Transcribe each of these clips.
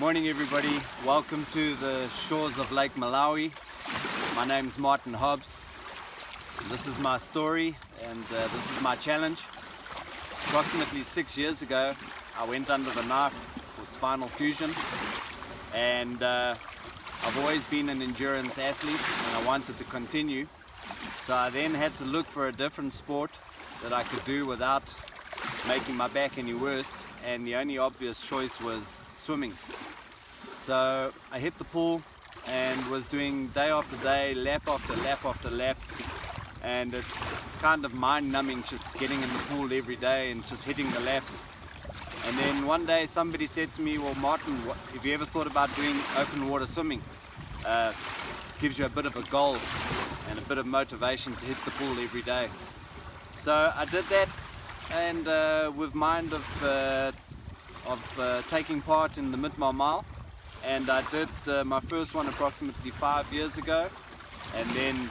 Morning everybody, welcome to the shores of Lake Malawi. My name is Martin Hobbs. This is my story and this is my challenge. Approximately 6 years ago I went under the knife for spinal fusion, and I've always been an endurance athlete and I wanted to continue. So I then had to look for a different sport that I could do without making my back any worse, and the only obvious choice was swimming. So I hit the pool and was doing day after day, lap after lap after lap, and it's kind of mind-numbing just getting in the pool every day and just hitting the laps. And then one day somebody said to me, well Martin, have you ever thought about doing open water swimming? Gives you a bit of a goal and a bit of motivation to hit the pool every day. So I did that, and with mind of taking part in the mid-mile, and I did my first one approximately 5 years ago, and then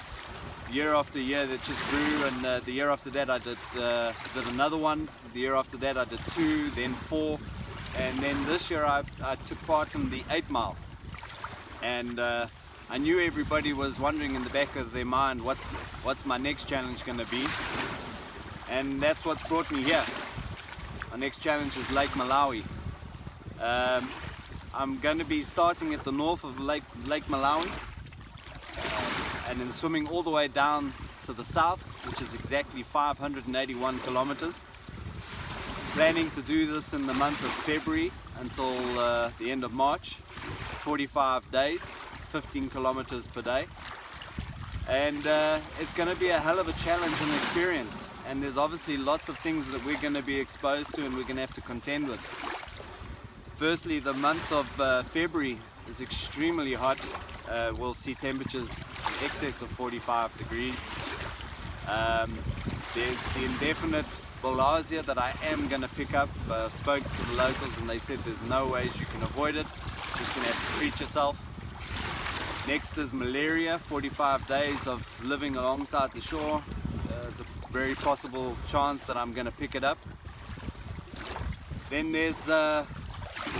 year after year that just grew, and the year after that I did another one, the year after that I did 2, then 4, and then this year I took part in the 8 mile. And I knew everybody was wondering in the back of their mind, what's my next challenge going to be, and that's what's brought me here. My next challenge is Lake Malawi. I'm going to be starting at the north of Lake Malawi and then swimming all the way down to the south, which is exactly 581 kilometers. Planning to do this in the month of February until the end of March, 45 days, 15 kilometers per day. And it's going to be a hell of a challenge and experience, and there's obviously lots of things that we're going to be exposed to and we're going to have to contend with. Firstly, the month of February is extremely hot. We'll see temperatures excess of 45 degrees. There's the indefinite bilharzia that I am going to pick up. I've spoken to the locals and they said there's no ways you can avoid it. You're just going to have to treat yourself. Next is malaria, 45 days of living alongside the shore. There's a very possible chance that I'm going to pick it up. Then there's the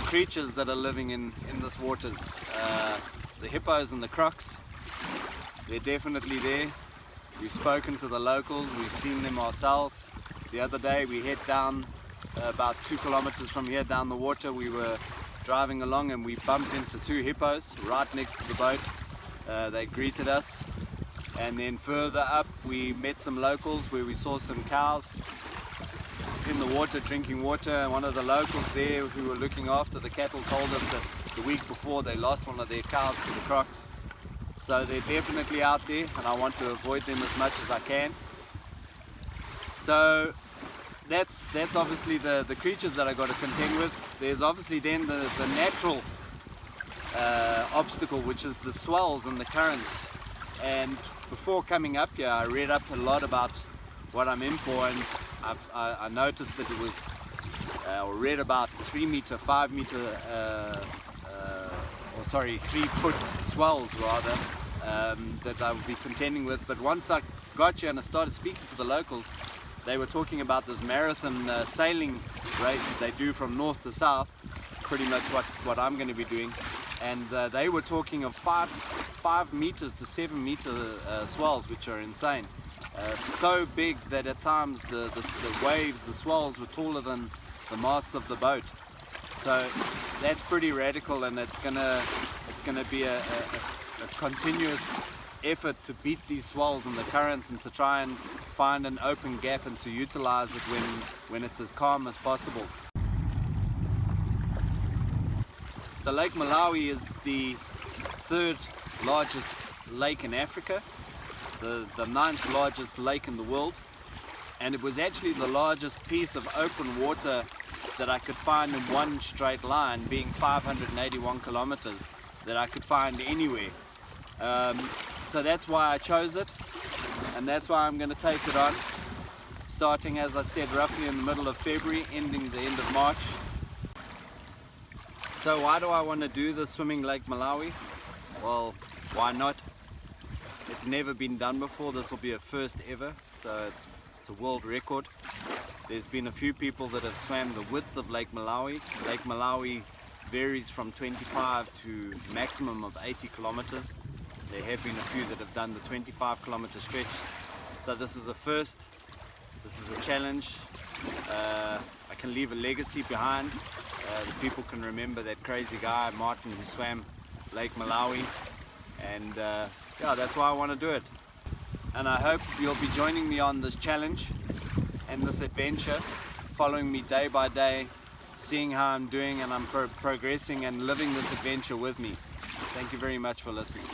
creatures that are living in this waters. The hippos and the crocs, they're definitely there. We've spoken to the locals, we've seen them ourselves. The other day we head down about 2 kilometers from here down the water. We were driving along and we bumped into 2 hippos right next to the boat. They greeted us, and then further up we met some locals where we saw some cows in the water drinking water, and one of the locals there who were looking after the cattle told us that the week before they lost one of their cows to the crocs. So they're definitely out there and I want to avoid them as much as I can. So that's obviously the creatures that I got to contend with. There's obviously then the natural obstacle, which is the swells and the currents. And before coming up here I read up a lot about what I'm in for, and I noticed that it was or read about 3 meter, 5 meter 3 foot swells rather, that I would be contending with. But once I got here and I started speaking to the locals, they were talking about this marathon sailing race that they do from north to south, pretty much what I'm going to be doing. And they were talking of 5 meters to 7 meter swells, which are insane. So big that at times the waves, the swells were taller than the masts of the boat. So that's pretty radical, and it's gonna be a continuous effort to beat these swells and the currents, and to try and find an open gap and to utilize it when it's as calm as possible. So Lake Malawi is the 3rd largest lake in Africa, the 9th largest lake in the world, and it was actually the largest piece of open water that I could find in one straight line, being 581 kilometers, that I could find anywhere. So that's why I chose it, and that's why I'm going to take it on, starting, as I said, roughly in the middle of February, ending the end of March. So why do I want to do this swimming Lake Malawi? Well, why not? It's never been done before. This will be a first ever, so it's a world record. There's been a few people that have swam the width of Lake Malawi. Lake Malawi varies from 25 to maximum of 80 kilometers. There have been a few that have done the 25-kilometer stretch. So this is a first, this is a challenge. I can leave a legacy behind. The people can remember that crazy guy, Martin, who swam Lake Malawi. And yeah, that's why I want to do it. And I hope you'll be joining me on this challenge and this adventure, following me day by day, seeing how I'm doing and I'm progressing and living this adventure with me. Thank you very much for listening.